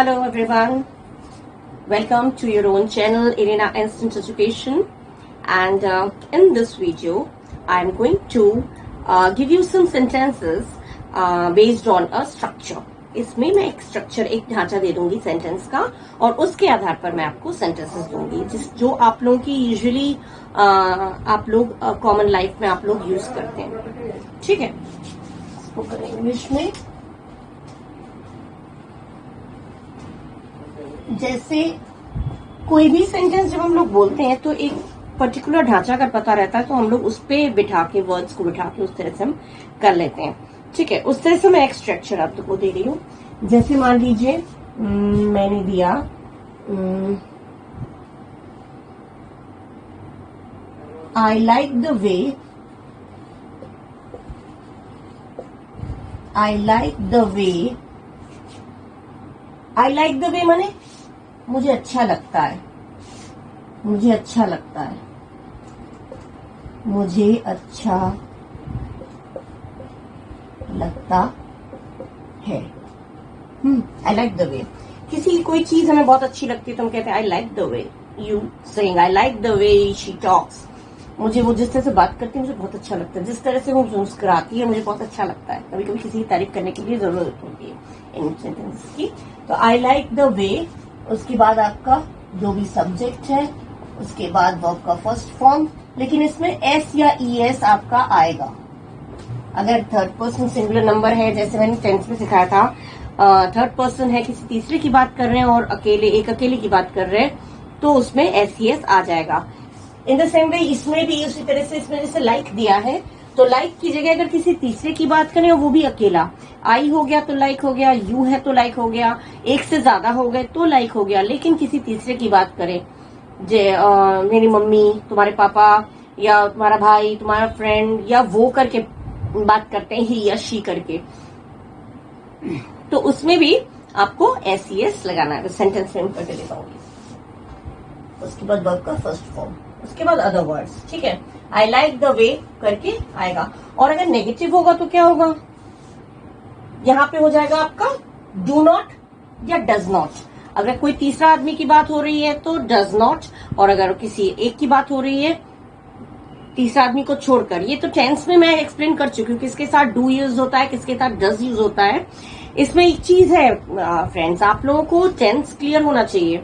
Hello everyone, welcome to your own channel Irina Instant Education, and in this video I am going to give you some sentences based on a structure. इसमें मैं एक structure, एक ढांचा दे दूंगी sentence का और उसके आधार पर मैं आपको सेंटेंसेस दूंगी जो आप लोगों की यूजुअली आप लोग कॉमन लाइफ में आप लोग यूज करते हैं. ठीक है, स्पोकन इंग्लिश में जैसे कोई भी सेंटेंस जब हम लोग बोलते हैं तो एक पर्टिकुलर ढांचा अगर पता रहता है तो हम लोग उस पे बिठा के, वर्ड्स को बिठा के उस तरह से हम कर लेते हैं. ठीक है, उस तरह से मैं एक स्ट्रक्चर आप लोग को दे रही हूँ. जैसे मान लीजिए मैंने दिया I like the way, I like the way, I like the वे माने मुझे अच्छा लगता है, मुझे अच्छा लगता है, मुझे अच्छा लगता है. आई लाइक द वे. किसी कोई चीज हमें बहुत अच्छी लगती है तो हम कहते हैं I like the way you saying, I like the way she talks. मुझे वो जिस तरह से बात करती है मुझे बहुत अच्छा लगता है, जिस तरह से वो मुस्कुराती है मुझे बहुत अच्छा लगता है. कभी कभी किसी की तारीफ करने के लिए जरूरत होती है इन सेंटेंसेस की. तो आई लाइक द वे, उसके बाद आपका जो भी सब्जेक्ट है, उसके बाद वर्ब का फर्स्ट फॉर्म, लेकिन इसमें एस या ई एस आपका आएगा. अगर थर्ड पर्सन सिंगुलर नंबर है, जैसे मैंने टेंस में सिखाया था, थर्ड पर्सन है, किसी तीसरे की बात कर रहे हैं और अकेले की बात कर रहे हैं तो उसमें एस ई एस आ जाएगा. इन द सेम वे इसमें भी उसी तरह से, इसमें जैसे लाइक दिया है तो लाइक की जगह अगर किसी तीसरे की बात करें और वो भी अकेला, आई हो गया तो लाइक हो गया, यू है तो लाइक हो गया, एक से ज्यादा हो गए तो लाइक हो गया. लेकिन किसी तीसरे की बात करें, मेरी मम्मी, तुम्हारे पापा, या तुम्हारा भाई, तुम्हारा फ्रेंड, या वो करके बात करते हैं, ही या शी करके, तो उसमें भी आपको एस ई एस लगाना है. सेंटेंस में करके देता हूँ. उसके बाद वर्ब का फर्स्ट फॉर्म, उसके बाद अदर वर्ड्स. ठीक है, आई लाइक द वे करके आएगा. और अगर नेगेटिव होगा तो क्या होगा, यहाँ पे हो जाएगा आपका डू नॉट या डज नॉट. अगर कोई तीसरा आदमी की बात हो रही है तो डज नॉट, और अगर किसी एक की बात हो रही है तीसरा आदमी को छोड़कर. ये तो टेंस में मैं एक्सप्लेन कर चुकी हूँ किसके साथ डू यूज होता है, किसके साथ डज यूज होता है. इसमें एक चीज है फ्रेंड्स, आप लोगों को टेंस क्लियर होना चाहिए.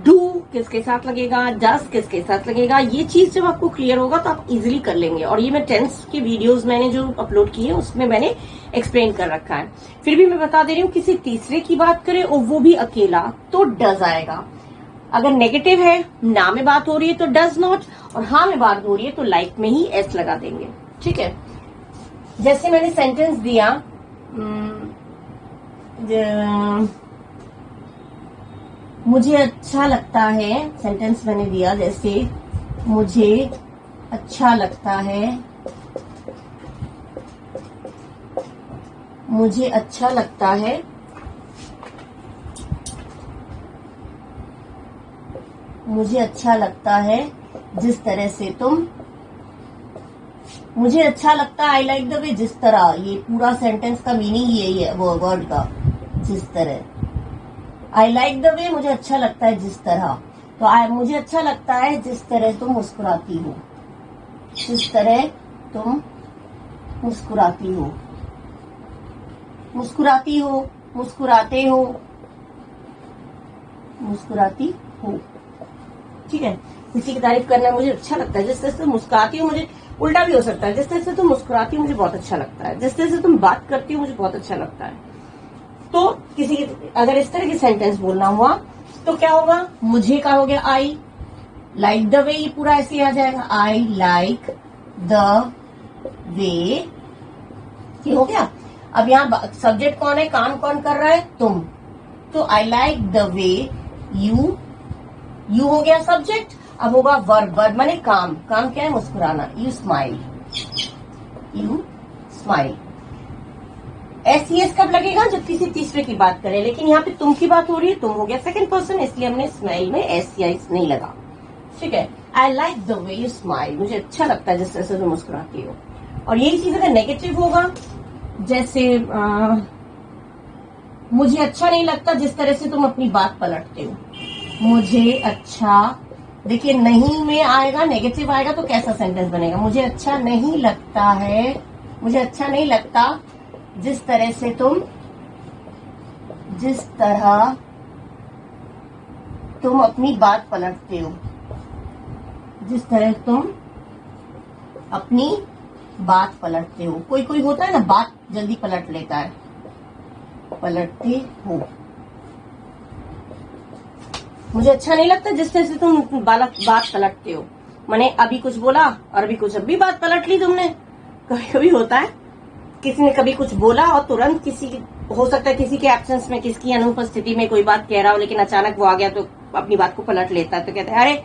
डू किसके साथ लगेगा, डज किसके साथ लगेगा, ये चीज जब आपको क्लियर होगा तो आप इजीली कर लेंगे. और ये मैं टेंस की वीडियोस मैंने जो अपलोड की है उसमें मैंने एक्सप्लेन कर रखा है. फिर भी मैं बता दे रही हूँ, किसी तीसरे की बात करें और वो भी अकेला तो डज आएगा. अगर नेगेटिव है, ना में बात हो रही है तो डज नॉट, और हाँ में बात हो रही है तो लाइक में ही एस लगा देंगे. ठीक है, जैसे मैंने सेंटेंस दिया मुझे अच्छा लगता है, सेंटेंस मैंने दिया जैसे मुझे अच्छा लगता है, मुझे अच्छा लगता है, मुझे अच्छा लगता है जिस तरह से तुम, मुझे अच्छा लगता है आई लाइक द वे जिस तरह. ये पूरा सेंटेंस का मीनिंग यही है वो वर्ड का, जिस तरह. आई लाइक द वे मुझे अच्छा लगता है जिस तरह, तो मुझे अच्छा लगता है जिस तरह तुम मुस्कुराती हो, जिस तरह तुम मुस्कुराती हो, मुस्कुराती हो, मुस्कुराते हो, मुस्कुराती हो. ठीक है, किसी की तारीफ करना मुझे अच्छा लगता है जिस तरह से तुम मुस्कुराती हो. मुझे उल्टा भी हो सकता है, जिस तरह से तुम मुस्कुराती हो मुझे बहुत अच्छा लगता है, जिस तरह से तुम बात करती हो मुझे बहुत अच्छा लगता है. तो किसी अगर इस तरह की सेंटेंस बोलना हुआ तो क्या होगा, मुझे का हो गया आई लाइक द वे, ये पूरा ऐसे आ जाएगा आई लाइक द वे. ये हो गया. अब यहाँ सब्जेक्ट कौन है, काम कौन कर रहा है, तुम. तो I like the way you, you हो गया सब्जेक्ट. अब होगा वर्ब, वर्ब माने काम, काम क्या है, मुस्कुराना. You smile, you smile. S E S कब लगेगा, जब किसी तीसरे की बात करें. लेकिन यहाँ पे तुम की बात हो रही है, तुम हो गया सेकंड पर्सन, इसलिए हमने स्माइल में एस या एस नहीं लगा. ठीक है, I like the way you smile, मुझे अच्छा लगता है जिस तरह से तुम मुस्कुराती हो. और यही चीज अगर नेगेटिव होगा, जैसे मुझे अच्छा नहीं लगता जिस तरह से तुम अपनी बात पलटते हो। मुझे अच्छा, देखिए नहीं में आएगा, नेगेटिव आएगा तो कैसा सेंटेंस बनेगा? मुझे अच्छा नहीं लगता है, मुझे अच्छा नहीं लगता जिस तरह से जिस तरह तुम अपनी बात पलटते हो, जिस तरह तुम अपनी बात पलटते हो। कोई कोई होता है ना, बात जल्दी पलट लेता है, पलटते हो। मुझे अच्छा नहीं लगता जिस तरह से तुम बात पलटते हो, मैंने अभी कुछ बोला और अभी कुछ अभी बात पलट ली तुमने। कभी कभी होता है, किसी ने कभी कुछ बोला और तुरंत किसी, हो सकता है किसी के एब्सेंस में, किसी की अनुपस्थिति में कोई बात कह रहा हो, लेकिन अचानक वो आ गया तो अपनी बात को पलट लेता है। तो कहते हैं अरे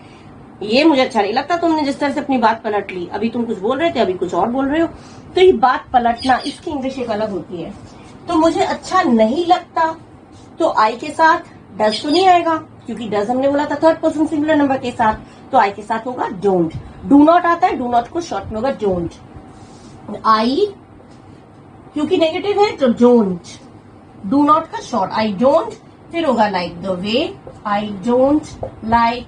ये मुझे अच्छा नहीं लगता, तुमने जिस तरह से अपनी बात पलट ली, अभी तुम कुछ बोल रहे थे अभी कुछ और बोल रहे हो। तो ये बात पलटना, इसकी इंग्लिश एक अलग होती है। तो मुझे अच्छा नहीं लगता, तो आई के साथ डज तो नहीं आएगा, क्योंकि डज हमने बोला था थर्ड पर्सन सिंगुलर नंबर के साथ, तो आई के साथ होगा डोंट। डू नॉट आता है, डू नॉट को शॉर्ट में होगा डोंट। आई क्योंकि नेगेटिव है तो डोंट, डू नॉट का शॉर्ट आई डोंट, फिर होगा like the way, I don't like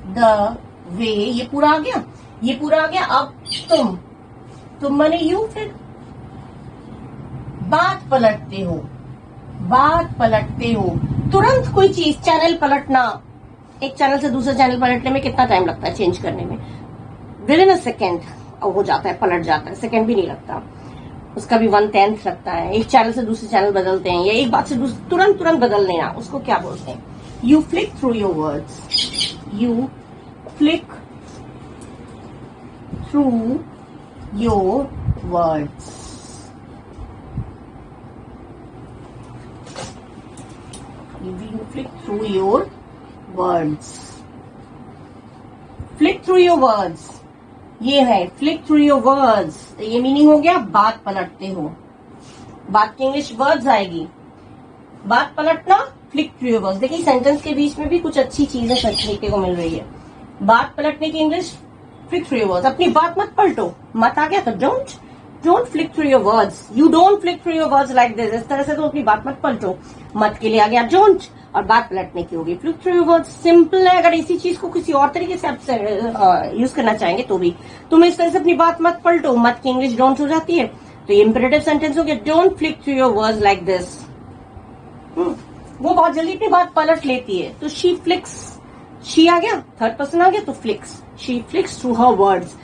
the वे। ये पूरा आ गया, ये पूरा आ गया। अब तुम माने यू, फिर बात पलटते हो, बात पलटते हो। तुरंत कोई चीज, चैनल पलटना, एक चैनल से दूसरे चैनल पलटने में कितना टाइम लगता है चेंज करने में? विद इन अ सेकेंड हो जाता है, पलट जाता है, सेकेंड भी नहीं लगता, उसका भी 1/10 लगता है। एक चैनल से दूसरे चैनल बदलते हैं, या एक बात से तुरंत बदल लेना, उसको क्या बोलते हैं? You flick through your words, you flick through your words. You flick through your words. Flick through your words. ये है flick through your words. ये मीनिंग हो गया बात पलटते हो। बात की इंग्लिश वर्ड्स आएगी, बात पलटना flick through your words। देखिए सेंटेंस के बीच में भी कुछ अच्छी चीजें सीखने को मिल रही है। बात पलटने की English flick through your words। अपनी बात मत पलटो, मत आ गया तो don't flick through your words. You don't flick through your words like this. इस तरह से तो अपनी बात मत पलटो। मत के लिए आ गया don't, और बात पलटने की होगी flick through your words। Simple है। अगर इसी चीज को किसी और तरीके से आप यूज करना चाहेंगे तो भी, तुम इस तरह से अपनी बात मत पलटो, मत की इंग्लिश don't हो जाती है, तो ये इंपेरेटिव सेंटेंस हो गया don't flick through your words like this। वो बहुत जल्दी अपनी बात पलट लेती है, तो she flicks, she आ गया, थर्ड पर्सन आ गया तो flicks, she flicks through her words।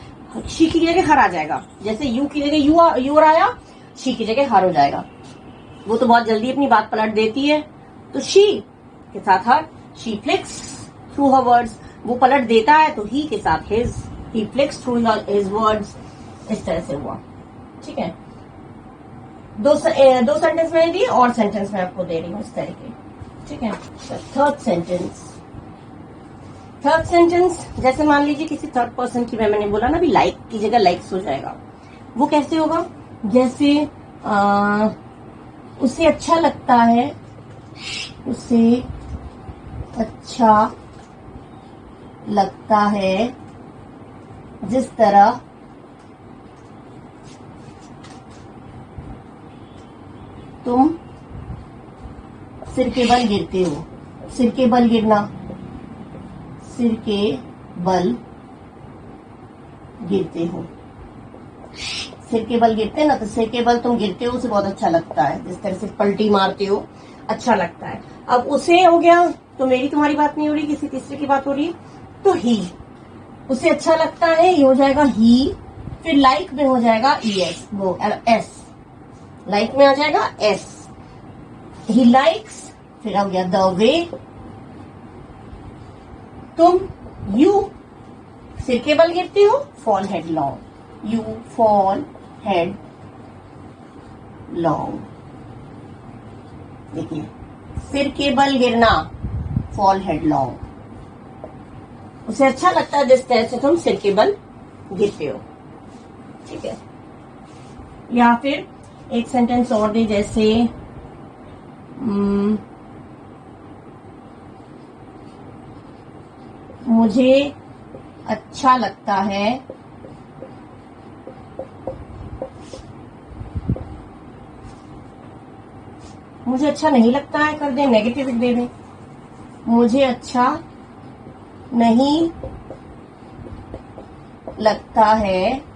She की जगह हर आ जाएगा, जैसे यू की जगह यूर आया, शी की जगह हर हो जाएगा। वो तो बहुत जल्दी अपनी बात पलट देती है, तो शी के साथ her, she flicks through her words. वो पलट देता है तो ही के साथ his, he flicks through his words. इस तरह से हुआ, ठीक है। दो सेंटेंस मैंने दिए, और सेंटेंस मैं आपको दे रही हूँ इस तरह के, ठीक है। थर्ड सेंटेंस, जैसे मान लीजिए किसी थर्ड पर्सन की, मैंने बोला ना अभी लाइक की जगह लाइक्स हो जाएगा। वो कैसे होगा? जैसे उसे अच्छा लगता है, उसे अच्छा लगता है जिस तरह तुम सिर के बल गिरते हो। सिर के बल गिरना, सिर के बल गिरते हो, सिर के बल गिरते हैं ना, तो सिर के बल तुम गिरते हो, उसे बहुत अच्छा लगता है, जिस तरह से पलटी मारते हो अच्छा लगता है। अब उसे हो गया तो मेरी तुम्हारी बात नहीं हो रही, किसी तीसरे की बात हो रही है, तो ही, उसे अच्छा लगता है, ये हो जाएगा ही। फिर लाइक में हो जाएगा ES, वो S, लाइक में आ जाएगा S, ही लाइक्स। फिर हो गया द वे, तुम यू सिर के बल गिरते हो, fall head long, you fall head long. देखिए सिर के बल गिरना, फॉल हेड लॉन्ग, उसे अच्छा लगता है जिस तरह से तुम सिर के बल गिरते हो, ठीक है। या फिर एक सेंटेंस और दे, जैसे मुझे अच्छा लगता है मुझे अच्छा नहीं लगता है कर दे, नेगेटिव दे दे। मुझे अच्छा नहीं लगता है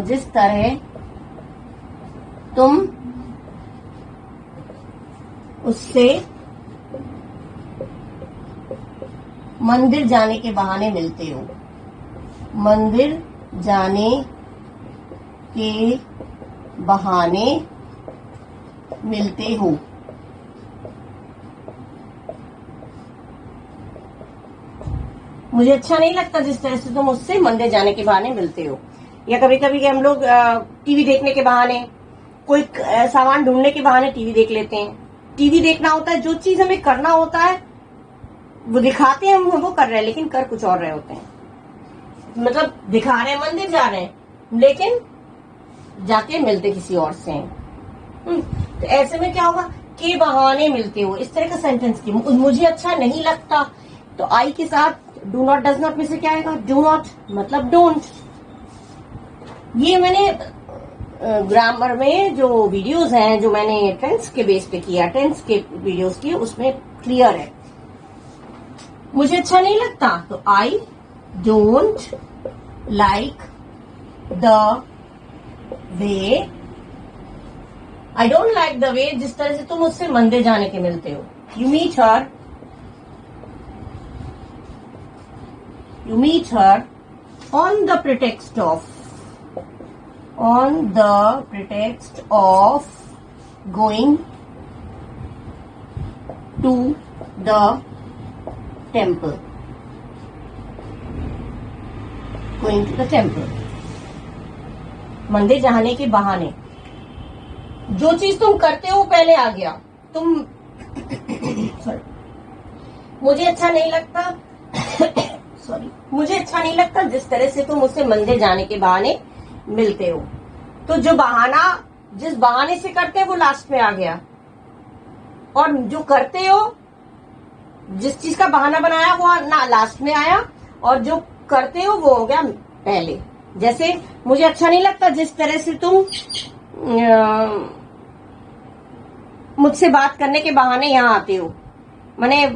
जिस तरह तुम उससे मंदिर जाने के बहाने मिलते हो। मंदिर जाने के बहाने मिलते हो। मुझे अच्छा नहीं लगता जिस तरह से तुम उससे मंदिर जाने के बहाने मिलते हो। या कभी कभी हम लोग टीवी देखने के बहाने, कोई सामान ढूंढने के बहाने टीवी देख लेते हैं। टीवी देखना होता है, जो चीज हमें करना होता है वो दिखाते हैं, हम वो कर रहे हैं लेकिन कर कुछ और रहे होते हैं। मतलब दिखा रहे हैं मंदिर जा रहे हैं लेकिन जाके मिलते किसी और से हैं। तो ऐसे में क्या होगा, के बहाने मिलते हो, इस तरह का सेंटेंस की। मुझे अच्छा नहीं लगता तो आई के साथ डू नॉट डज नॉट में से क्या आएगा, डू नॉट मतलब डोंट। ये मैंने ग्रामर में जो वीडियोस हैं, जो मैंने टेंस के बेस पे किया, टेंस के वीडियोस की, उसमें क्लियर है। मुझे अच्छा नहीं लगता तो I don't like the way, I don't like the वे जिस तरह से तुम उससे मंदिर जाने के मिलते हो। You meet her on the pretext of going to the temple. मंदिर जाने के बहाने। जो चीज तुम करते हो पहले आ गया। तुम सॉरी, मुझे अच्छा नहीं लगता मुझे अच्छा नहीं लगता जिस तरह से तुम उससे मंदिर जाने के बहाने मिलते हो। तो जो बहाना, जिस बहाने से करते हो वो लास्ट में आ गया, और जो करते हो, जिस चीज का बहाना बनाया वो ना लास्ट में आया, और जो करते हो वो हो गया पहले। जैसे मुझे अच्छा नहीं लगता जिस तरह से तुम मुझसे बात करने के बहाने यहाँ आते हो, माने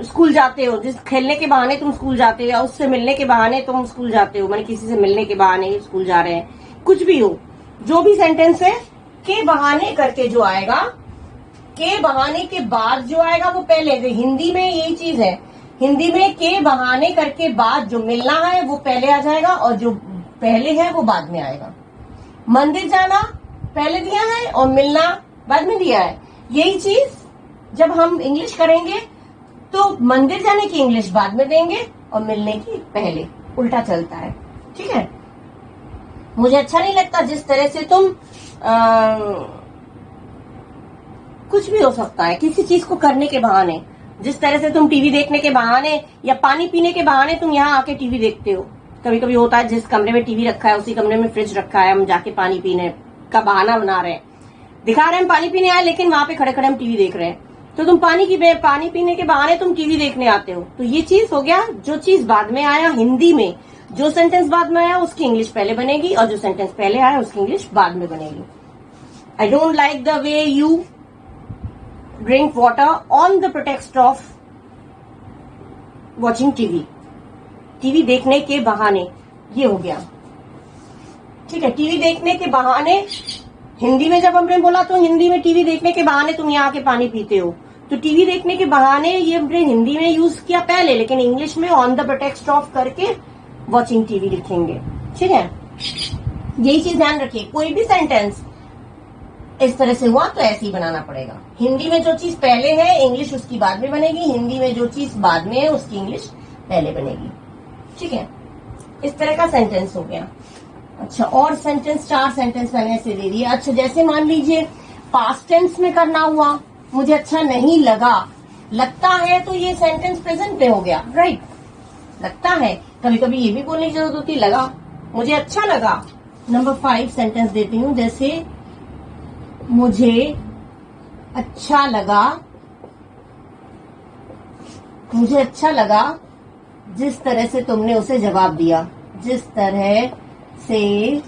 स्कूल जाते हो, जिस खेलने के बहाने तुम स्कूल जाते हो, या उससे मिलने के बहाने तुम स्कूल जाते हो, माने किसी से मिलने के बहाने स्कूल जा रहे हैं, कुछ भी हो, जो भी सेंटेंस है के बहाने करके जो आएगा, के बहाने के बाद जो आएगा वो पहले। हिंदी में यही चीज है, हिंदी में के बहाने करके बाद जो मिलना है वो पहले आ जाएगा, और जो पहले है वो बाद में आएगा। मंदिर जाना पहले दिया है और मिलना बाद में दिया है। यही चीज जब हम इंग्लिश करेंगे तो मंदिर जाने की इंग्लिश बाद में देंगे और मिलने की पहले, उल्टा चलता है। ठीक है। मुझे अच्छा नहीं लगता जिस तरह से तुम कुछ भी हो सकता है, किसी चीज को करने के बहाने, जिस तरह से तुम टीवी देखने के बहाने या पानी पीने के बहाने तुम यहाँ आके टीवी देखते हो। कभी कभी होता है जिस कमरे में टीवी रखा है उसी कमरे में फ्रिज रखा है, हम जाके पानी पीने का बहाना बना रहे हैं, दिखा रहे हैं हम पानी पीने आए, लेकिन वहां पे खड़े खड़े हम टीवी देख रहे हैं। तो तुम पानी पीने के बहाने तुम टीवी देखने आते हो। तो ये चीज हो गया, जो चीज बाद में आया हिंदी में, जो सेंटेंस बाद में आया उसकी इंग्लिश पहले बनेगी, और जो सेंटेंस पहले आया उसकी इंग्लिश बाद में बनेगी। I don't like the way you drink water on the pretext of watching TV. TV देखने के बहाने, ये हो गया। ठीक है। टीवी देखने के बहाने हिंदी में जब हमने बोला तो हिंदी में टीवी देखने के बहाने तुम यहाँ आके पानी पीते हो, तो टीवी देखने के बहाने ये हमने हिंदी में यूज किया पहले, लेकिन इंग्लिश में ऑन द प्रिटेक्स्ट ऑफ करके वॉचिंग टीवी लिखेंगे। ठीक है। यही चीज ध्यान रखिए, कोई भी सेंटेंस इस तरह से हुआ तो ऐसे ही बनाना पड़ेगा। हिंदी में जो चीज पहले है इंग्लिश उसकी बाद में बनेगी, हिंदी में जो चीज बाद में है उसकी इंग्लिश पहले बनेगी। ठीक है। इस तरह का सेंटेंस हो गया। अच्छा, और सेंटेंस, 4 सेंटेंस मैंने ऐसे दे दिए। अच्छा, जैसे मान लीजिए पास्ट टेंस में करना हुआ, मुझे अच्छा नहीं लगा, लगता है तो ये सेंटेंस प्रेजेंट में हो गया, राइट। लगता है, कभी कभी ये भी बोलने की जरूरत होती, लगा, मुझे अच्छा लगा। नंबर 5 सेंटेंस देती हूँ, जैसे मुझे अच्छा लगा, मुझे अच्छा लगा जिस तरह से तुमने उसे जवाब दिया, जिस तरह से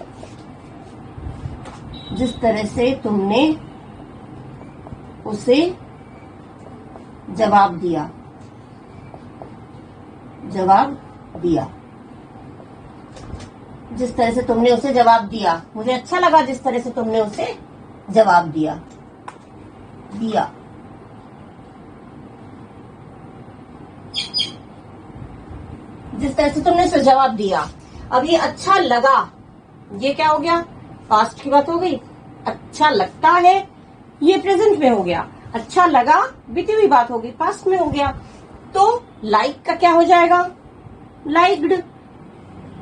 तुमने उसे जवाब दिया, जिस तरह से तुमने उसे जवाब दिया। मुझे अच्छा लगा जिस तरह से तुमने उसे जवाब दिया। जिस तरह से तुमने उसे जवाब दिया। अब ये अच्छा लगा, ये क्या हो गया? पास्ट की बात हो गई। अच्छा लगता है, ये प्रेजेंट में हो गया। अच्छा लगा, बीती हुई बात हो गई, पास्ट में हो गया। तो लाइक का क्या हो जाएगा? लाइक्ड,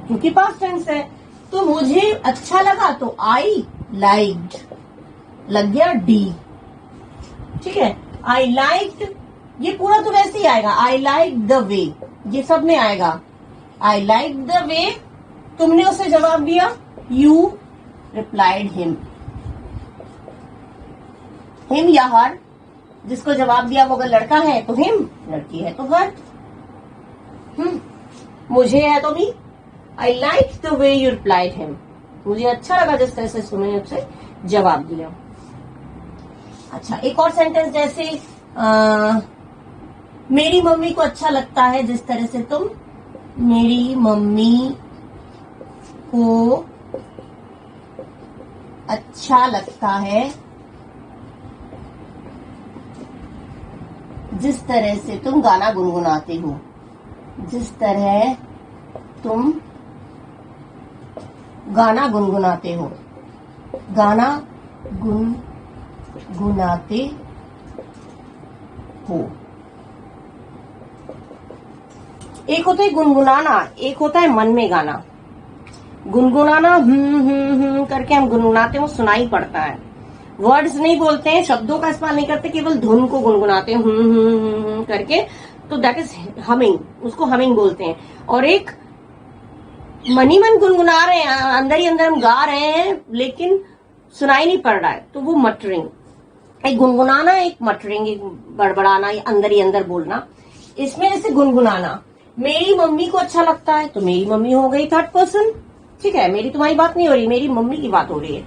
क्योंकि पास्ट टेंस है। तो मुझे अच्छा लगा तो आई लाइक्ड, लग गया डी। ठीक है, आई लाइक्ड, ये पूरा तो वैसे ही आएगा। आई लाइक द वे, ये सब में आएगा। आई लाइक द वे, तुमने उसे जवाब दिया। You replied him. हिम या हर, जिसको जवाब दिया वो अगर लड़का है तो हिम, लड़की है तो हर। मुझे है तो भी I like the way you replied him, मुझे अच्छा लगा जिस तरह से तुमने उसे जवाब दिया। अच्छा, एक और सेंटेंस जैसे मेरी मम्मी को अच्छा लगता है जिस तरह से तुम, मेरी मम्मी को अच्छा लगता है जिस तरह से तुम गाना गुनगुनाते हो, जिस तरह तुम गाना गुनगुनाते हो, गाना गुनगुनाते हो। एक होता है गुनगुनाना, एक होता है मन में गाना। गुनगुनाना करके हम गुनगुनाते हैं, वो सुनाई पड़ता है, वर्ड्स नहीं बोलते हैं, शब्दों का इस्तेमाल नहीं करते, केवल धुन को गुनगुनाते हैं करके, तो दैट इज हमिंग, उसको हमिंग बोलते हैं। और एक मन ही मन गुनगुना रहे हैं, अंदर ही अंदर हम गा रहे हैं लेकिन सुनाई नहीं पड़ रहा है, तो वो मटरिंग। एक गुनगुनाना, एक मटरिंग, एक बड़बड़ाना, अंदर ही अंदर बोलना। इसमें जैसे गुनगुनाना, मेरी मम्मी को अच्छा लगता है, तो मेरी मम्मी हो गई थर्ड पर्सन। ठीक है, मेरी तुम्हारी बात नहीं हो रही, मेरी मम्मी की बात हो रही है।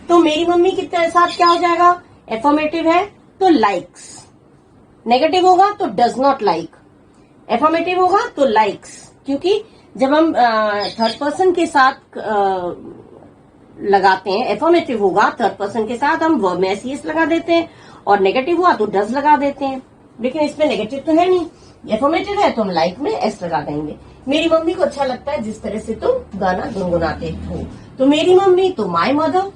तो मेरी मम्मी के साथ क्या हो जाएगा? एफर्मेटिव है तो लाइक्स, नेगेटिव होगा तो डज नॉट लाइक, एफर्मेटिव होगा तो लाइक्स। क्योंकि जब हम थर्ड पर्सन के साथ लगाते हैं, एफर्मेटिव होगा थर्ड पर्सन के साथ हम वर्ब में एस लगा देते हैं, और नेगेटिव हुआ तो डज लगा देते हैं। लेकिन इसमें नेगेटिव तो है नहीं, एफर्मेटिव है तो हम लाइक में एस लगा देंगे। मेरी मम्मी को अच्छा लगता है जिस तरह से तुम गाना गुनगुनाते हो, तो मेरी मम्मी तो माई मदर।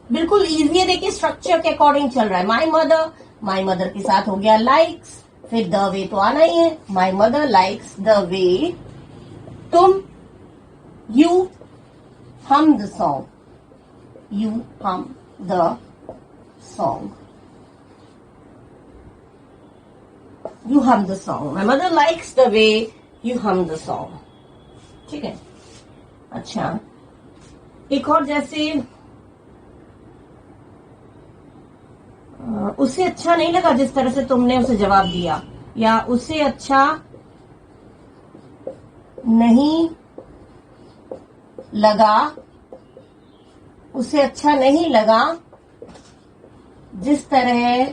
बिल्कुल इजी है, देखिए स्ट्रक्चर के अकॉर्डिंग चल रहा है। माई मदर के साथ हो गया लाइक्स, फिर द वे तो आना ही है। माई मदर लाइक्स द वे तुम, you hum the song, you hum the song, you hum the song. My mother likes the way you hum the song. ठीक है। अच्छा, एक और जैसे उसे अच्छा नहीं लगा जिस तरह से तुमने उसे जवाब दिया, या उसे अच्छा नहीं लगा, उसे अच्छा नहीं लगा जिस तरह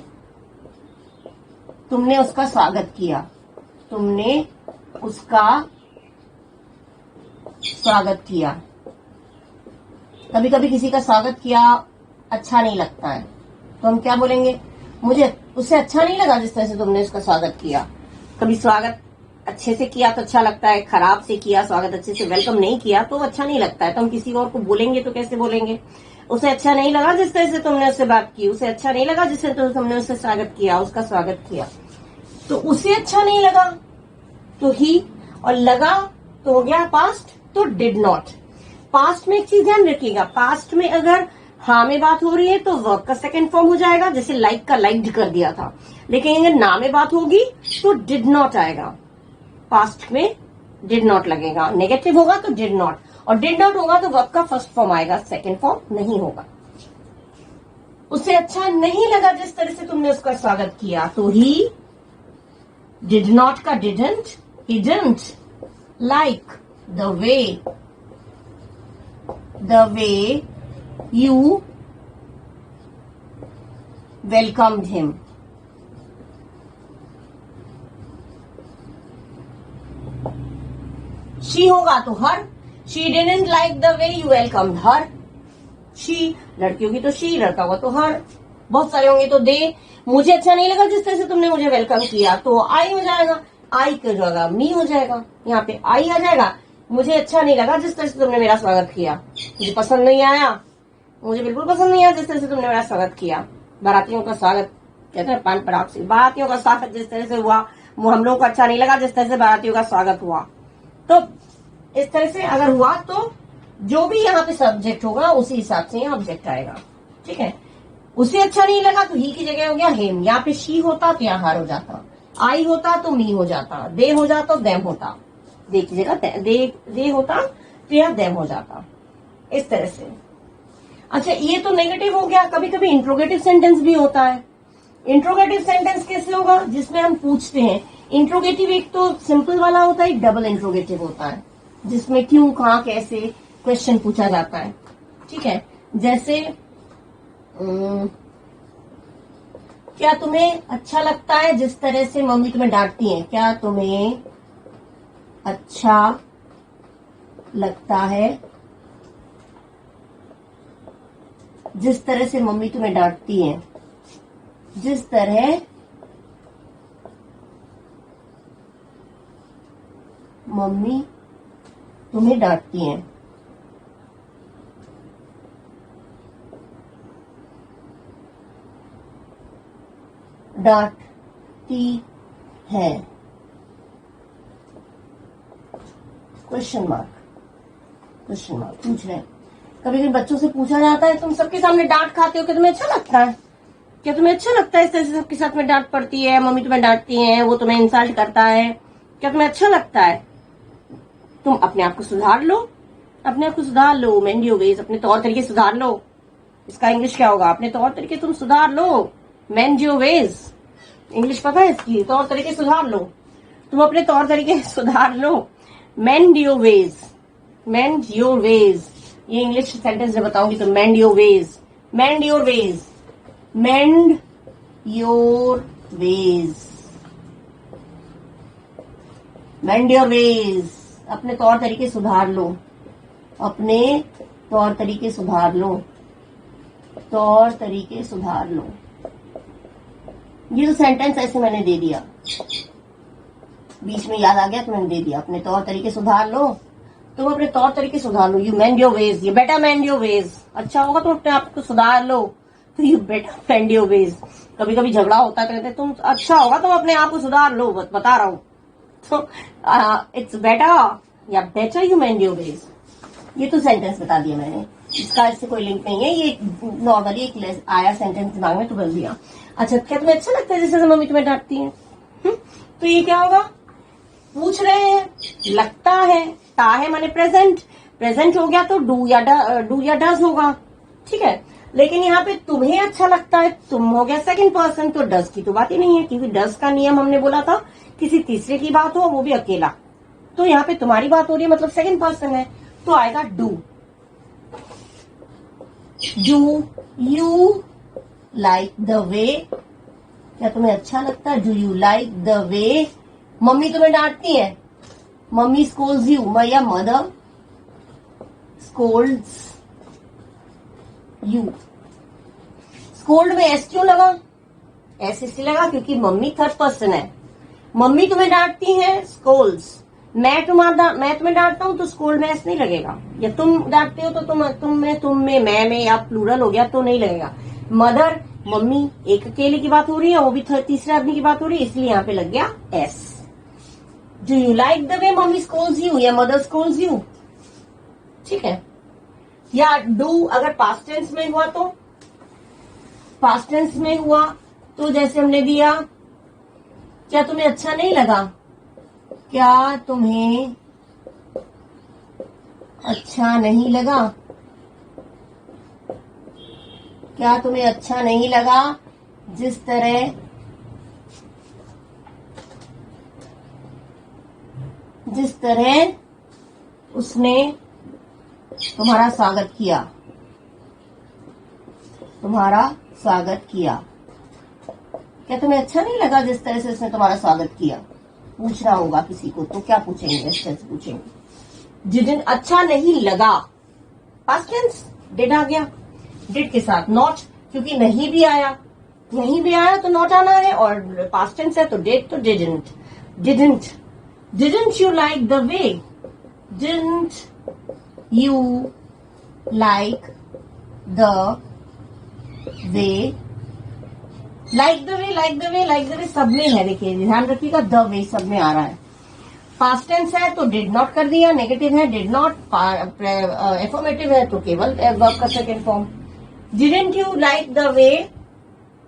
तुमने उसका स्वागत किया, तुमने उसका स्वागत किया। कभी कभी किसी का स्वागत किया अच्छा नहीं लगता है, तो हम क्या बोलेंगे? मुझे उसे अच्छा नहीं लगा जिस तरह से तुमने उसका स्वागत किया। कभी स्वागत अच्छे से किया तो अच्छा लगता है, खराब से किया, स्वागत अच्छे से वेलकम नहीं किया तो अच्छा नहीं लगता है। तो हम किसी और को बोलेंगे तो कैसे बोलेंगे? उसे अच्छा नहीं लगा जिस तरह से तुमने उससे बात की, उसे अच्छा नहीं लगा जिस तरह से तुमने उससे स्वागत किया, उसका स्वागत किया। तो उसे अच्छा नहीं लगा तो ही, और लगा तो हो गया पास्ट, तो डिड नॉट। पास्ट में एक चीज ध्यान रखिएगा, पास्ट में अगर हाँ में बात हो रही है तो वर्ब का सेकंड फॉर्म हो जाएगा, जैसे लाइक का लाइक्ड कर दिया था। लेकिन अगर ना में बात होगी तो डिड नॉट आएगा, पास्ट में डिड नॉट लगेगा। नेगेटिव होगा तो डिड नॉट, और डिड नॉट होगा तो वर्ब का फर्स्ट फॉर्म आएगा, सेकंड फॉर्म नहीं होगा। उसे अच्छा नहीं लगा जिस तरह से तुमने उसका स्वागत किया, तो ही डिड नॉट का didn't, he didn't like the way you welcomed him. she होगा तो her. she didn't like the way you welcomed her. she लड़की होगी तो she, लड़का होगा तो her. बहुत सारे होंगे तो दे. मुझे अच्छा नहीं लगा जिस तरह से तुमने मुझे वेलकम किया, तो आई हो जाएगा. आई की जगह मी हो जाएगा. यहाँ पे आई आ जाएगा. मुझे अच्छा नहीं लगा जिस तरह से तुमने मेरा स्वागत किया. मुझे पसंद नहीं आया, मुझे बिल्कुल पसंद नहीं आया जिस तरह से तुमने मेरा स्वागत किया. बारातियों का स्वागत कहते हैं पान पराग से. बारातियों का स्वागत जिस तरह से हुआ वो हम लोगों को अच्छा नहीं लगा जिस तरह से बारातियों का स्वागत हुआ. तो इस तरह से अगर हुआ तो जो भी यहाँ पे सब्जेक्ट होगा उसी हिसाब से यहाँ ऑब्जेक्ट आएगा. ठीक है. उसे अच्छा नहीं लगा तो ही की जगह हो गया हेम. यहाँ पे शी होता तो यहाँ हार हो जाता. आई होता तो मी हो जाता. दे हो जाता तो देम होता. दे की जगह दे होता तो यहाँ देम हो जाता. इस तरह से. अच्छा, ये तो नेगेटिव हो गया. कभी कभी इंट्रोगेटिव सेंटेंस भी होता है. इंट्रोगेटिव सेंटेंस कैसे होगा? जिसमें हम पूछते हैं. इंट्रोगेटिव एक तो सिंपल वाला होता है, डबल इंट्रोगेटिव होता है जिसमें क्यों, कहाँ, कैसे क्वेश्चन पूछा जाता है. ठीक है. जैसे क्या तुम्हें अच्छा लगता है जिस तरह से मम्मी तुम्हें डांटती है? क्या तुम्हें अच्छा लगता है जिस तरह से मम्मी तुम्हें डांटती है? जिस तरह मम्मी तुम्हें डांटती है. डांटती है. क्वेश्चन मार्क पूछ रहे हैं. कभी कभी बच्चों से पूछा जाता है, तुम सबके सामने डांट खाते हो, क्या तुम्हें अच्छा लगता है? क्या तुम्हें अच्छा लगता है इस तरह से सबके साथ में डांट पड़ती है, मम्मी तुम्हें डांटती है, वो तुम्हें इंसल्ट करता है, क्या तुम्हें अच्छा लगता है? तुम अपने आप को सुधार लो. Mend your veg. अपने तौर तरीके सुधार लो. इसका इंग्लिश क्या होगा? अपने तौर तरीके तुम सुधार लो. Mend your ways. इंग्लिश पता है इसकी? तौर तरीके सुधार लो. तुम अपने तौर तरीके सुधार लो. Mend your ways. ये इंग्लिश सेंटेंस में बताऊंगी तो मेंड योर वेज. अपने तौर तरीके सुधार लो. ये तो सेंटेंस ऐसे मैंने दे दिया, बीच में याद आ गया तो मैंने दे दिया. अपने तौर तरीके सुधार लो. तुम अपने तौर तरीके सुधार लो. You mend your ways. ये बेटा मेंड योर वेज. अच्छा होगा तुम अपने आप को सुधार लो, तो यू बेटा मेंड योर वेज. कभी कभी झगड़ा होता है, कहते तुम अच्छा होगा तुम अपने आप को सुधार लो, बता रहा हूं. तो इट्स बेटर या better you mend your ways. ये तो सेंटेंस बता दिया मैंने, इसका इससे कोई लिंक नहीं है. ये नॉर्मली एक आया सेंटेंस दिमाग में तो बोल दिया. अच्छा, क्या तुम्हें अच्छा लगता है जैसे मम्मी तुम्हें डांटती है? तो ये क्या होगा? पूछ रहे हैं. लगता है, ता है माने प्रेजेंट हो गया तो डू या डज होगा. ठीक है. लेकिन यहाँ पे तुम्हें अच्छा लगता है, तुम हो गया सेकंड पर्सन, तो डज की तो बात ही नहीं है, क्योंकि डज का नियम हमने बोला था किसी तीसरे की बात हो, वो भी अकेला. तो यहाँ पे तुम्हारी बात हो रही है, मतलब सेकंड पर्सन है, तो आएगा डू यू लाइक द वे. क्या तुम्हें अच्छा लगता है? Do you like the way mummy तुम्हें डांटती है? मम्मी स्कोल्ड्स यू या मदर स्कोल्ड्स यू. स्कोल्ड में एस क्यों लगा? एस इसलिए लगा क्योंकि मम्मी थर्ड पर्सन है. मम्मी तुम्हें डांटती है, स्कोल्ड्स. मैं तुम्हें डांटता हूं तो स्कोल्ड में एस नहीं लगेगा. या तुम डांटते हो तो तुम में मैं में या प्लूरल हो गया तो नहीं लगेगा. मदर मम्मी एक अकेले की बात हो रही है, वो भी तीसरे आदमी की बात हो रही है, इसलिए यहाँ पे लग गया S. Do you like the way mummy Scholz you या मदर स्कोल्ड्स यू. ठीक है. या डू अगर पास्ट टेंस में हुआ तो जैसे हमने दिया, क्या तुम्हें अच्छा नहीं लगा? क्या तुम्हें अच्छा नहीं लगा? क्या तुम्हें अच्छा नहीं लगा जिस तरह जिस तरह उसने तुम्हारा स्वागत किया, तुम्हारा स्वागत किया। क्या तुम्हें अच्छा नहीं लगा जिस तरह से उसने तुम्हारा स्वागत किया? पूछना होगा किसी को तो क्या पूछेंगे? इस तरह से पूछेंगे। जिन अच्छा नहीं लगा, पास्ट टेंस डिड आ गया, डिड के साथ नॉट, क्योंकि नहीं भी आया, नहीं भी आया तो नॉट आना है, और पास्ट टेंस है तो डिड तो didn't. Didn't, didn't you like the way, didn't you like the way, like the way, like the way, like the वे सब में है, देखिए ध्यान रखिएगा, द वे सब में आ रहा है। पास्ट टेंस है तो डिड नॉट कर दिया, नेगेटिव है डिड नॉट, एफर्मेटिव है तो केवल वर्ब का second form. Didn't you like the वे,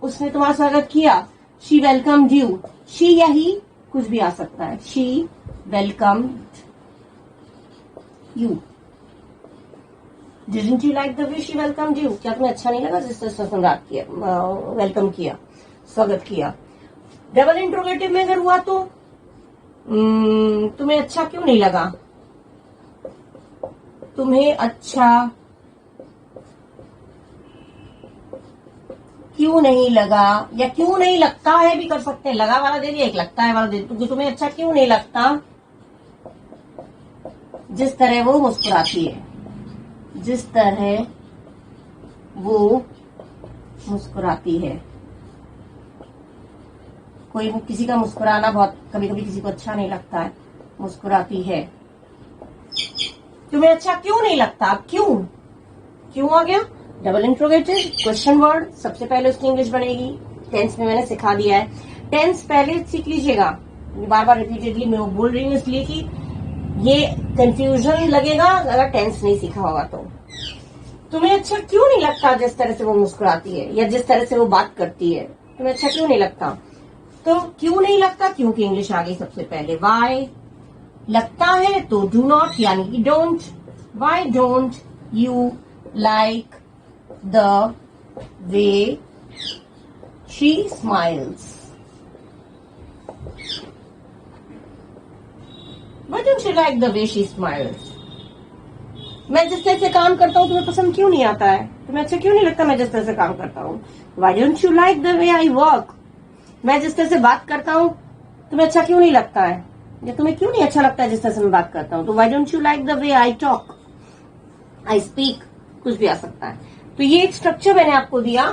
उसने तुम्हारा स्वागत किया, शी वेलकम्ड यू, शी या ही कुछ भी आ सकता है, she welcomed you. Didn't you like the way she welcomed you, क्या तुम्हें अच्छा नहीं लगा जिस तरह से सम्राट किया, वेलकम किया, स्वागत किया। डबल इंट्रोगेटिव में अगर हुआ तो तुम्हें अच्छा क्यों नहीं लगा, तुम्हें अच्छा क्यों नहीं लगा, या क्यों नहीं लगता है भी कर सकते हैं, लगा वाला दे दिया, एक लगता है वाला दे दिया। तुम्हें अच्छा क्यों नहीं लगता जिस तरह वो मुस्कुराती है, जिस तरह वो मुस्कुराती है। कोई किसी का मुस्कुराना बहुत कभी कभी किसी को अच्छा नहीं लगता है, मुस्कुराती है। तुम्हें अच्छा क्यों नहीं लगता, क्यों, क्यों आ गया, डबल इंट्रोगेटिव क्वेश्चन वर्ड, सबसे पहले उसकी इंग्लिश बनेगी। टेंस में मैंने सिखा दिया है, टेंस पहले सीख लीजिएगा, बार बार रिपीटेडली मैं बोल रही हूँ इसलिए कि ये कंफ्यूजन लगेगा अगर टेंस नहीं सीखा होगा तो। तुम्हें अच्छा क्यों नहीं लगता जिस तरह से वो मुस्कुराती है या जिस तरह से वो बात करती है, तुम्हें अच्छा क्यों नहीं लगता, तो क्यों नहीं लगता, क्योंकि इंग्लिश आ गई सबसे पहले। वाई, लगता है तो डू नॉट यानी कि don't, why don't you like the way she smiles, why don't you like the way she smiles. मैं जिस तरह से काम करता हूँ तुम्हें पसंद क्यों नहीं आता है, तुम्हें अच्छा क्यों नहीं लगता मैं जिस तरह से काम करता हूँ। Why don't you like the way I work, मैं जिस तरह से बात करता हूँ तुम्हें अच्छा क्यों नहीं लगता है, या तुम्हें क्यों नहीं अच्छा लगता है जिस तरह से मैं बात करता हूँ। तो why don't you like the way I talk, I speak, कुछ भी आ सकता है। तो ये एक स्ट्रक्चर मैंने आपको दिया,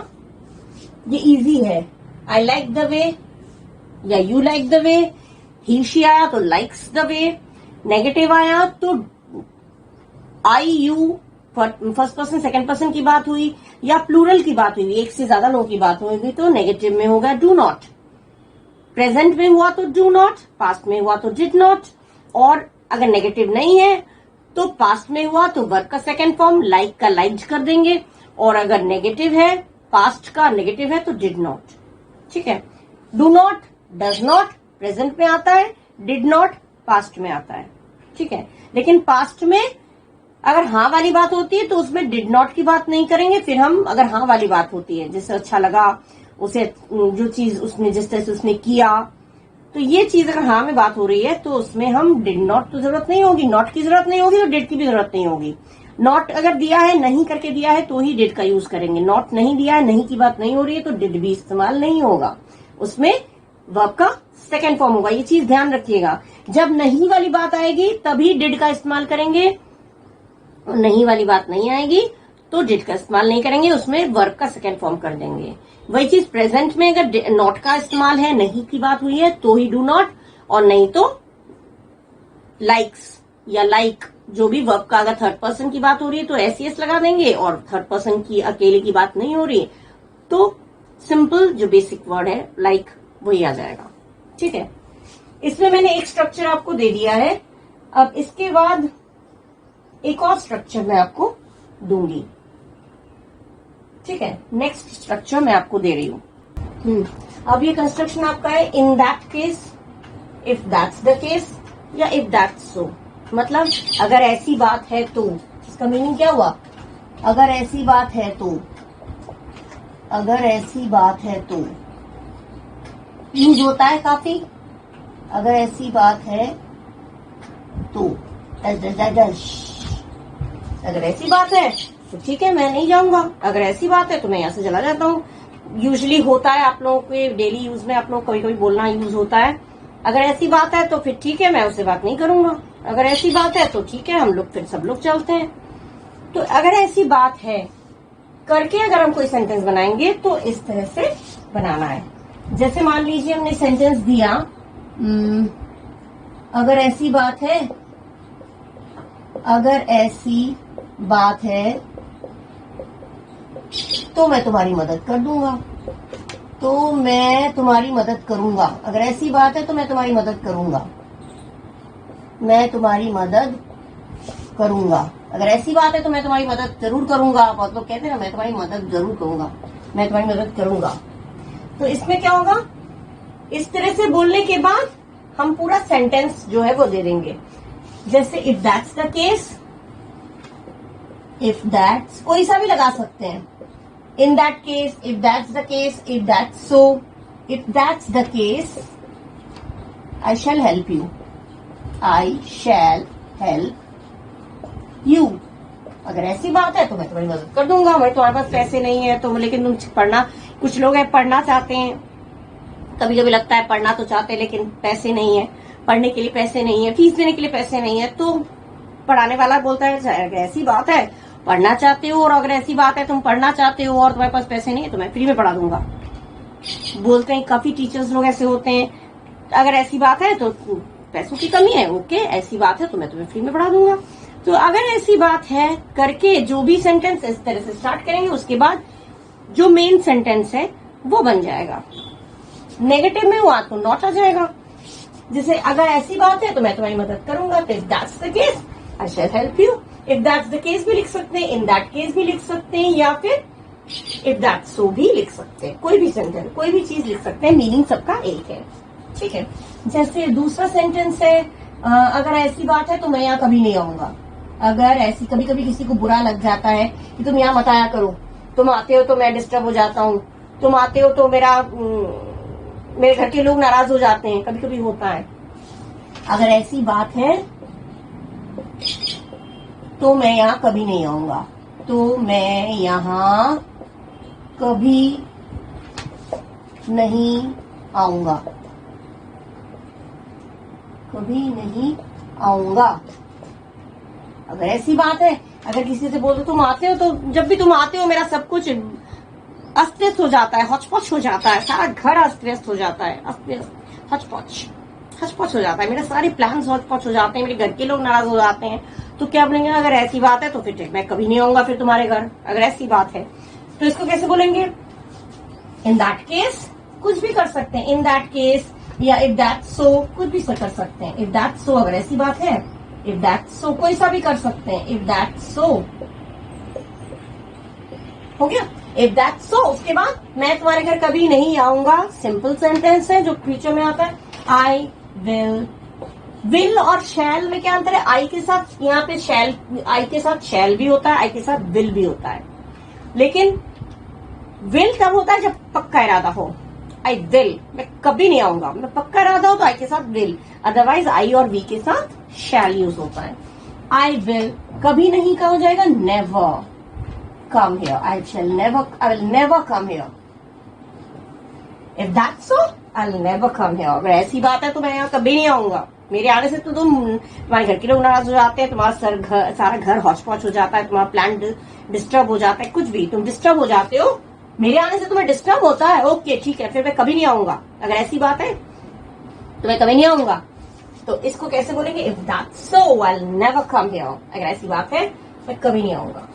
ये इजी है। आई लाइक द वे या you like the way, he she आया तो लाइक्स द वे, नेगेटिव आया तो I you first person second person की बात हुई या प्लूरल की बात हुई, एक से ज्यादा लोगों की बात हुई तो नेगेटिव में होगा डू नॉट, प्रेजेंट में हुआ तो डू नॉट, पास्ट में हुआ तो डिड नॉट, और अगर नेगेटिव नहीं है तो पास्ट में हुआ तो वर्ब का सेकंड फॉर्म लाइक का लाइक्ड कर देंगे, और अगर नेगेटिव है पास्ट का नेगेटिव है तो डिड नॉट। ठीक है, do not, does not present में आता है, डिड नॉट पास्ट में आता है। ठीक है, लेकिन पास्ट में अगर हाँ वाली बात होती है तो उसमें डिड नॉट की बात नहीं करेंगे, फिर हम अगर हाँ वाली बात होती है जिससे अच्छा लगा उसे, जो चीज उसने जिस तरह से उसने किया, तो ये चीज अगर हाँ में बात हो रही है तो उसमें हम डिड नॉट तो जरूरत नहीं होगी, नॉट की जरूरत नहीं होगी और डिड की भी जरूरत नहीं होगी। नॉट अगर दिया है, नहीं करके दिया है तो ही डिड का यूज करेंगे, नॉट नहीं दिया है, नहीं की बात नहीं हो रही है तो डिड भी इस्तेमाल नहीं होगा, उसमें वर्ब का सेकेंड फॉर्म होगा। ये चीज ध्यान रखिएगा, जब नहीं वाली बात आएगी तभी डिड का इस्तेमाल करेंगे, और नहीं वाली बात नहीं आएगी तो डिड का इस्तेमाल नहीं करेंगे, उसमें वर्ब का सेकेंड फॉर्म कर देंगे। वही चीज प्रेजेंट में अगर नॉट का इस्तेमाल है, नहीं की बात हुई है तो ही डू नॉट, और नहीं तो लाइक्स या लाइक, जो भी वर्ब का अगर थर्ड पर्सन की बात हो रही है तो एस लगा देंगे, और थर्ड पर्सन की अकेले की बात नहीं हो रही तो सिंपल जो बेसिक वर्ड है लाइक वही आ जाएगा। ठीक है, इसमें मैंने एक स्ट्रक्चर आपको दे दिया है। अब इसके बाद एक और स्ट्रक्चर मैं आपको दूंगी। ठीक है, नेक्स्ट स्ट्रक्चर मैं आपको दे रही हूं। अब ये कंस्ट्रक्शन आपका है in that case, if that's the case, या इफ दैट्स सो, मतलब अगर ऐसी बात है तो, इसका मीनिंग क्या हुआ, अगर ऐसी बात है तो, अगर ऐसी बात है तो यूज होता है काफी, अगर ऐसी बात है तो अगर ऐसी बात है तो ठीक है, मैं नहीं जाऊंगा। अगर ऐसी बात है तो मैं यहाँ से चला जाता हूँ। यूजली होता है, आप लोगों के डेली यूज में आप लोग कभी कभी बोलना यूज होता है। अगर ऐसी बात है तो फिर ठीक है, मैं उससे बात नहीं करूंगा। अगर ऐसी बात है तो ठीक है, हम लोग फिर सब लोग चलते हैं। तो अगर ऐसी बात है करके अगर हम कोई सेंटेंस बनाएंगे तो इस तरह से बनाना है। जैसे मान लीजिए हमने सेंटेंस दिया, अगर ऐसी बात है, अगर ऐसी बात है तो मैं तुम्हारी मदद कर दूंगा, तो मैं तुम्हारी मदद करूंगा। अगर ऐसी बात है तो मैं तुम्हारी मदद करूंगा, मैं तुम्हारी मदद करूंगा। अगर ऐसी बात है तो मैं तुम्हारी मदद जरूर करूंगा। बहुत लोग कहते हैं ना, मैं तुम्हारी मदद जरूर करूंगा, मैं तुम्हारी मदद करूंगा। तो इसमें क्या होगा, इस तरह से बोलने के बाद हम पूरा सेंटेंस जो है वो दे देंगे। जैसे if that's the case, if that's कोई सा भी लगा सकते हैं। इन that case, if that's the case, if that's so, if that's the case, I shell help you, I shell help you. अगर ऐसी बात है तो मैं तुम्हारी मदद कर दूंगा। भाई तुम्हारे पास पैसे नहीं है तो, लेकिन तुम पढ़ना, कुछ लोग हैं पढ़ना चाहते हैं, कभी कभी लगता है पढ़ना तो चाहते हैं लेकिन पैसे नहीं है, पढ़ने के लिए पैसे नहीं है, फीस देने के लिए पैसे नहीं है। तो पढ़ाने वाला बोलता है अगर ऐसी बात है पढ़ना चाहते हो, और अगर ऐसी बात है तुम पढ़ना चाहते हो और तुम्हारे पास पैसे नहीं है तो मैं फ्री में पढ़ा दूंगा। बोलते हैं, काफी टीचर्स लोग ऐसे होते हैं, अगर ऐसी बात है तो पैसों की कमी है, ओके ऐसी बात है तो मैं तुम्हें फ्री में पढ़ा दूंगा। तो अगर ऐसी बात है करके जो भी सेंटेंस इस तरह से स्टार्ट करेंगे, उसके बाद जो मेन सेंटेंस है वो बन जाएगा। नेगेटिव में हुआ तो नॉट आ जाएगा। जैसे अगर ऐसी बात है तो मैं तुम्हारी मदद करूंगा, तो if that's the case I shell help you. If that's the case भी लिख सकते हैं, इन दैट केस भी लिख सकते हैं, या फिर इफ दैट्स सो भी लिख सकते हैं। कोई भी सेंटेंस, कोई भी चीज लिख सकते हैं, मीनिंग सबका एक है, ठीक है। जैसे दूसरा सेंटेंस है, अगर ऐसी बात है तो मैं यहाँ कभी नहीं आऊंगा। अगर ऐसी, कभी कभी किसी को बुरा लग जाता है कि तुम यहाँ मत आया करो, तुम आते हो तो मैं डिस्टर्ब हो जाता हूँ, तुम आते हो तो मेरे घर के लोग नाराज हो जाते हैं, कभी कभी होता है। अगर ऐसी बात है तो मैं यहाँ कभी नहीं आऊंगा, तो मैं यहाँ कभी नहीं आऊंगा, कभी नहीं आऊंगा। अगर ऐसी बात है, अगर किसी से बोल दो तुम आते हो, तो जब भी तुम आते हो मेरा सब कुछ अस्त व्यस्त हो जाता है, हौच-पौच हो जाता है, सारा घर अस्त व्यस्त हो जाता है, अस्त व्यस्त, हौच-पौच हो जाता है, मेरे सारे प्लान्स हौच-पौच हो जाते हैं, मेरे घर के लोग नाराज हो जाते हैं। तो क्या बोलेंगे, अगर ऐसी बात है तो फिर मैं कभी नहीं आऊंगा फिर तुम्हारे घर, अगर ऐसी बात है। तो इसको कैसे बोलेंगे, इन दैट केस, कुछ भी कर सकते हैं, इन दैट केस, या इफ दैट सो, कुछ भी कर सकते हैं। इफ दैट सो अगर ऐसी बात है, इफ दैट सो कोई सा भी कर सकते हैं, इफ दैट सो हो गया। इफ दैट सो, उसके बाद मैं तुम्हारे घर कभी नहीं आऊंगा, सिंपल सेंटेंस है जो फ्यूचर में आता है। आई विल और शैल में क्या अंतर है, आई के साथ यहाँ पे शैल, आई के साथ शैल भी होता है, आई के साथ विल भी होता है, लेकिन विल तब होता है जब पक्का इरादा हो। आई विल, मैं कभी नहीं आऊंगा, मैं पक्का इरादा हो तो आई के साथ विल, अदरवाइज आई और वी के साथ शैल यूज होता है। आई विल कभी नहीं का हो जाएगा never come here, I will never come here. If that's so, I'll never come here. अगर ऐसी बात है तो मैं यहाँ कभी नहीं आऊंगा, मेरे आने से तो तुम्हारे घर के लोग नाराज हो जाते हैं, तुम्हारा सारा घर हौच-पौच हो जाता है, तुम्हारा प्लान डिस्टर्ब हो जाता है, कुछ भी तुम डिस्टर्ब हो जाते हो, मेरे आने से तुम्हें डिस्टर्ब होता है, ओके ठीक है, फिर मैं कभी नहीं आऊंगा। अगर ऐसी बात है तो मैं कभी नहीं आऊंगा। तो इसको कैसे बोलेंगे, if that's so I'll never come here। अगर ऐसी बात है मैं कभी नहीं आऊंगा।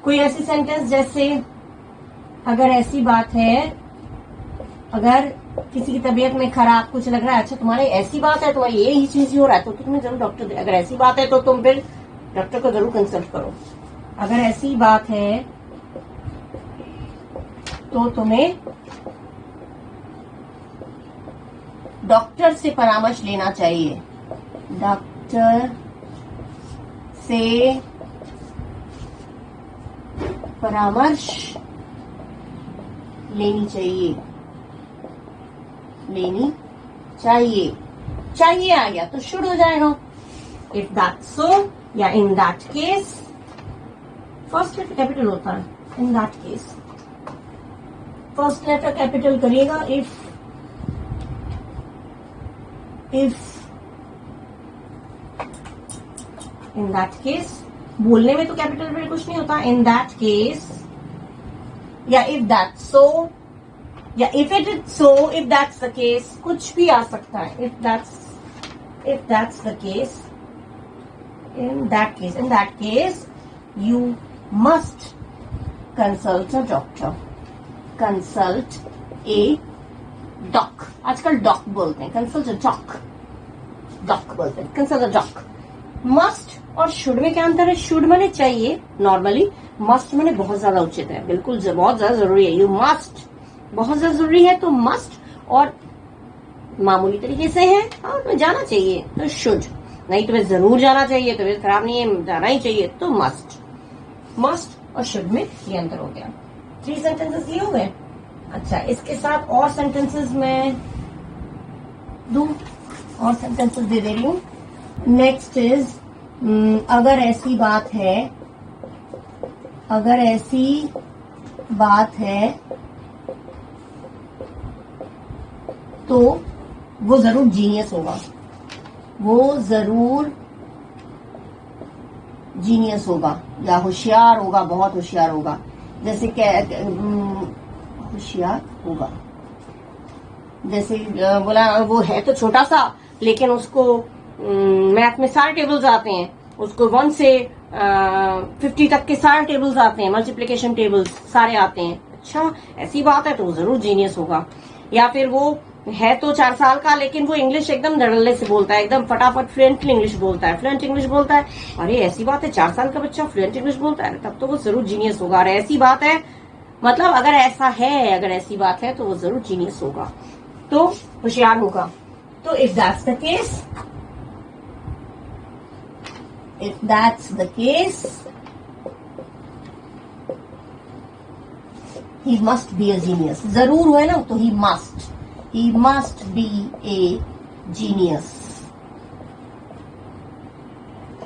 कोई ऐसी सेंटेंस जैसे, अगर ऐसी बात है, अगर किसी की तबीयत में खराब कुछ लग रहा है, अच्छा तुम्हारी ऐसी बात है, तुम्हारी ये चीज हो रहा है, तो तुम्हें जरूर डॉक्टर दे। अगर ऐसी बात है तो तुम फिर डॉक्टर को जरूर कंसल्ट करो। अगर ऐसी बात है तो तुम्हें डॉक्टर से परामर्श लेना चाहिए, डॉक्टर से परामर्श लेनी चाहिए, लेनी चाहिए। चाहिए आ गया तो शुड हो जाएगा। इफ दैट सो या in that case, first letter capital होता है, in that case first letter capital करिएगा। इफ इन दैट केस, बोलने में तो कैपिटल में कुछ नहीं होता, इन दैट केस या इफ दैट सो या if it is so, if that's the case, कुछ भी आ सकता है। If that's the case, in that case you must consult a doctor. Consult a doc. आजकल doc बोलते हैं, consult a doc. doc बोलते हैं, consult a doc. must और should में क्या अंतर है? should माने चाहिए नॉर्मली, must माने बहुत ज्यादा उचित है, बिल्कुल बहुत ज्यादा जरूरी है। you must बहुत ज्यादा जरूरी है तो must, और मामूली तरीके से है हाँ तुम्हें जाना चाहिए तो should, नहीं तुम्हें जरूर जाना चाहिए, तबीयत खराब नहीं है जाना ही चाहिए तो must और शुड में ये अंतर हो गया। 3 सेंटेंसेस ये हो गए। अच्छा, इसके साथ और सेंटेंसेस मैं दूं, और सेंटेंसेस दे रही हूं। नेक्स्ट इज अगर ऐसी बात है तो वो जरूर जीनियस होगा, या होशियार होगा, बहुत होशियार होगा। जैसे होशियार होगा, जैसे बोला वो है तो छोटा सा लेकिन उसको मैथ में सारे टेबल्स आते हैं, उसको 1 से 50 तक के सारे टेबल्स आते हैं, मल्टीप्लिकेशन टेबल्स सारे आते हैं। अच्छा, ऐसी बात है तो वो जरूर जीनियस होगा। या फिर वो है तो 4 साल का लेकिन वो इंग्लिश एकदम धड़ल्ले से बोलता है, एकदम फटाफट फ्लुएंट इंग्लिश बोलता है। अरे ऐसी बात है 4 साल का बच्चा फ्लुएंट इंग्लिश बोलता है, तब तो वो जरूर जीनियस होगा। और ऐसी बात है मतलब अगर ऐसी बात है तो वो जरूर जीनियस होगा, तो होशियार होगा। तो if that's the case he must be a genius. जरूर है ना तो ही must be a genius.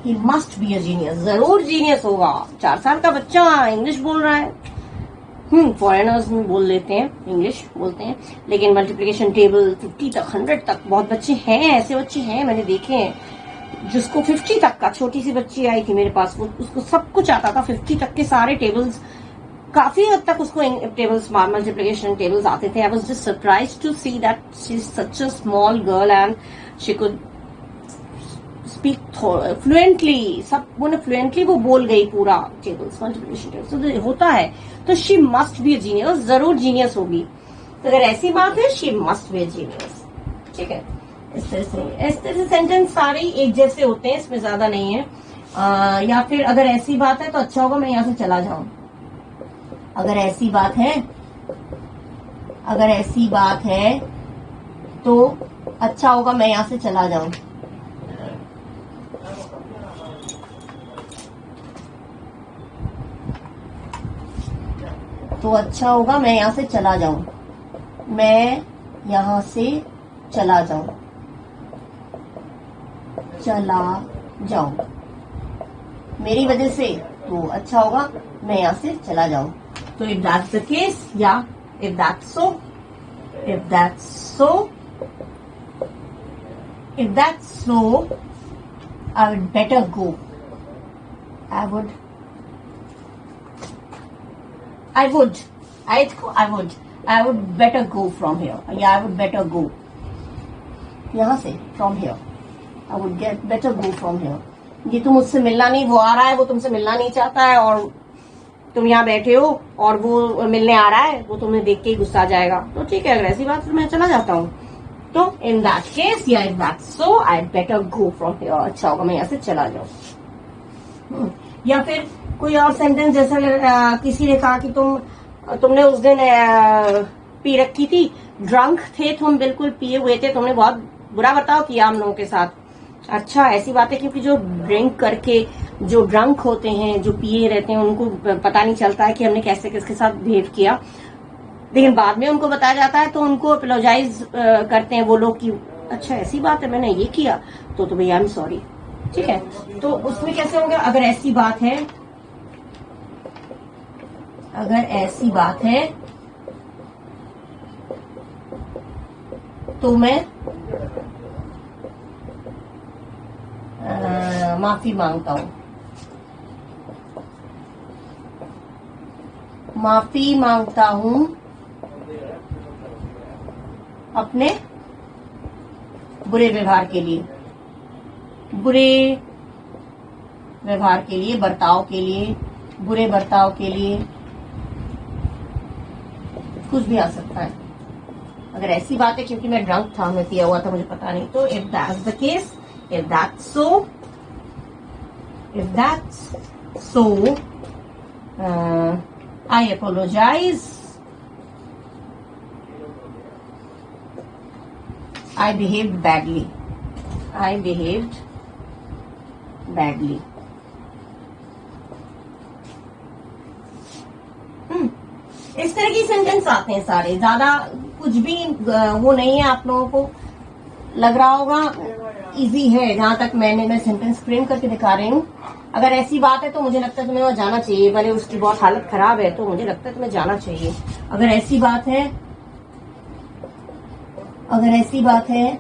He must be a genius. जरूर जीनियस होगा। 4 साल का बच्चा इंग्लिश बोल रहा है। फॉरेनर्स में बोल लेते हैं, इंग्लिश बोलते हैं, लेकिन मल्टीप्लिकेशन टेबल 50 तक 100 तक बहुत बच्चे हैं, ऐसे बच्चे हैं मैंने देखे हैं जिसको 50 तक का, छोटी सी बच्ची आई थी मेरे पास, वो उसको सब कुछ आता था, 50 तक के सारे टेबल्स, काफी हद तक उसको टेबल्स मल्टीप्लिकेशन टेबल्स आते थे। I was just surprised to see that she is such a small girl and she could speak fluently, सब वो फ्लुएंटली वो बोल गई पूरा टेबल्स मल्टीप्लिकेशन टेबल्स। तो होता है तो she must be a genius, जरूर जीनियस होगी। तो अगर ऐसी बात है she must be a genius, ठीक है। इस तरह से सेंटेंस सारे एक जैसे होते हैं, इसमें ज्यादा नहीं है। या फिर अगर ऐसी बात है तो अच्छा होगा मैं यहाँ से चला जाऊं। अगर ऐसी बात है तो अच्छा होगा मैं यहाँ से चला जाऊं। तो अच्छा होगा मैं यहाँ से चला जाऊं, मैं यहाँ से चला जाऊं, मेरी वजह से, तो अच्छा होगा मैं यहाँ से चला जाऊं। तो if that's the case, yeah, if that's so, I would better go. I would better go from here. Yeah, I would better go. यहाँ से from here. I would better go from here. ये तुम मुझसे मिलना नहीं, वो आ रहा है, वो तुमसे मिलना नहीं चाहता है, और तुम यहाँ बैठे हो और वो मिलने आ रहा है, वो तुम्हें देख के ही गुस्सा आ जाएगा। तो ठीक है, अगर ऐसी बात तो मैं चला जाता हूँ। तो इन दैट केस या in that so I better go from here, अच्छा होगा मैं यहाँ से चला जाऊँ। या फिर कोई और सेंटेंस, जैसे किसी ने कहा कि तुमने उस दिन पी रखी थी, ड्रंक थे तुम, बिल्कुल पिए हुए थे, तुमने बहुत बुरा बर्ताव किया हम लोगों के साथ। अच्छा, ऐसी बात है, क्योंकि जो ड्रिंक करके जो ड्रंक होते हैं, जो पिए रहते हैं, उनको पता नहीं चलता है कि हमने कैसे किसके साथ बिहेव किया, लेकिन बाद में उनको बताया जाता है तो उनको अपोलोजाइज करते हैं वो लोग कि अच्छा ऐसी बात है मैंने ये किया, तो भैया आई एम सॉरी, ठीक है, तो उसमें कैसे होगा, अगर ऐसी बात है, अगर ऐसी बात है तो मैं माफी मांगता हूं, माफी मांगता हूं अपने बुरे व्यवहार के लिए, बुरे व्यवहार के लिए, बर्ताव के लिए, बुरे बर्ताव के लिए, कुछ भी आ सकता है। अगर ऐसी बात है, क्योंकि मैं ड्रंक था, मैं पिया हुआ था, मुझे पता नहीं, तो if that's the case, if that's so I apologize, I behaved badly. I behaved badly. इस तरह की सेंटेंस आते हैं सारे, ज्यादा कुछ भी वो नहीं है। आप लोगों को लग रहा होगा इजी है, जहां तक मैं सेंटेंस फ्रेम करके दिखा रही हूँ। अगर ऐसी बात है तो मुझे लगता है तुम्हें वहां जाना चाहिए, भले उसकी बहुत हालत खराब है, तो मुझे लगता है तुम्हें जाना चाहिए। अगर ऐसी बात है, अगर ऐसी बात है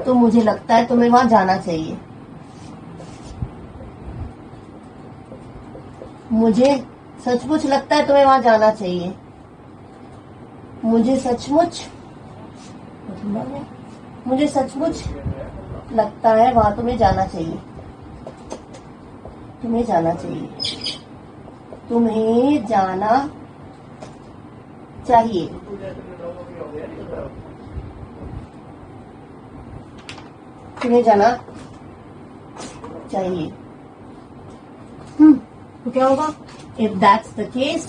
तो मुझे लगता है तुम्हें वहां जाना चाहिए। मुझे सचमुच लगता है तुम्हें वहां जाना चाहिए। मुझे सचमुच लगता है वहां तुम्हें जाना चाहिए। तुम्हें जाना चाहिए, तुम्हें जाना चाहिए। तुम्हें जाना चाहिए। तो क्या होगा, if that's the case,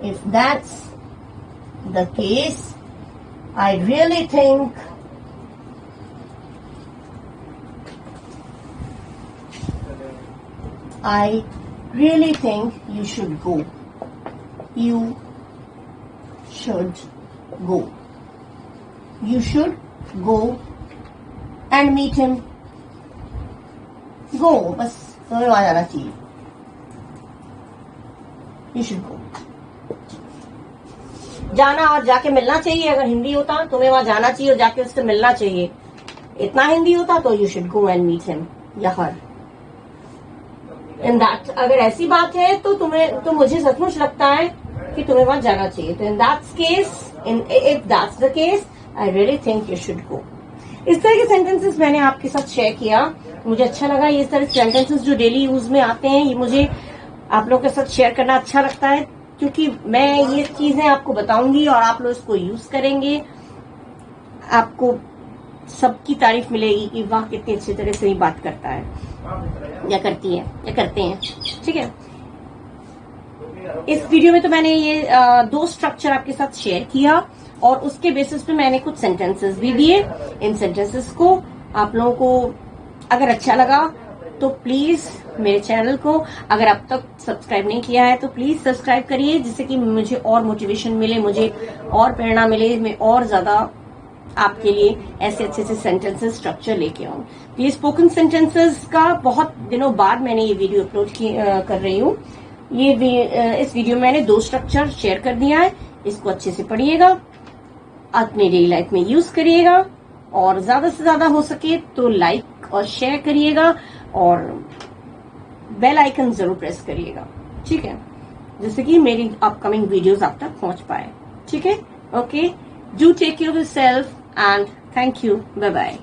if that's the case, I really think you should go. You should go. You should go and meet him. Go, बस तुम्हें वहां जाना चाहिए। You should go. जाना और जाके मिलना चाहिए। अगर हिंदी होता तुम्हें वहां जाना चाहिए और जाके उससे मिलना चाहिए। इतना हिंदी होता तो you should go and meet him या हर। इन दैट, अगर ऐसी बात है तो तुम्हें, तो मुझे सचमुच लगता है कि तुम्हें वहां जाना चाहिए। तो in that's case, if that's the case, I really think you should गो। इस तरह के सेंटेंसेस मैंने आपके साथ शेयर किया, मुझे अच्छा लगा। ये इस तरह के सेंटेंसेस जो डेली यूज में आते हैं, ये मुझे आप लोगों के साथ शेयर करना अच्छा लगता है, क्योंकि मैं ये चीजें आपको बताऊंगी और आप लोग इसको यूज करेंगे। आपको सबकी तारीफ मिलेगी कि वाह कितनी अच्छी तरह से ये बात करता है या करती है या करते हैं। ठीक है, इस वीडियो में तो मैंने ये 2 स्ट्रक्चर आपके साथ शेयर किया और उसके बेसिस पे मैंने कुछ सेंटेंसेस भी दिए। इन सेंटेंसेस को आप लोगों को अगर अच्छा लगा तो प्लीज मेरे चैनल को, अगर अब तक सब्सक्राइब नहीं किया है तो प्लीज सब्सक्राइब करिए, जिससे कि मुझे और मोटिवेशन मिले, मुझे और प्रेरणा मिले, मैं और ज्यादा आपके लिए ऐसे अच्छे से सेंटेंसेस स्ट्रक्चर लेके आऊं। ये स्पोकन सेंटेंसेस का बहुत दिनों बाद मैंने ये वीडियो अपलोड कर रही हूँ। इस वीडियो में मैंने 2 स्ट्रक्चर शेयर कर दिया है। इसको अच्छे से पढ़िएगा, अपनी डेली लाइफ में यूज करिएगा और ज्यादा से ज्यादा हो सके तो लाइक और शेयर करिएगा और बेल आइकन जरूर प्रेस करिएगा। ठीक है, जिससे कि मेरी अपकमिंग वीडियोस आप तक पहुंच पाए। ठीक है, okay, do take care of yourself and thank you, bye bye.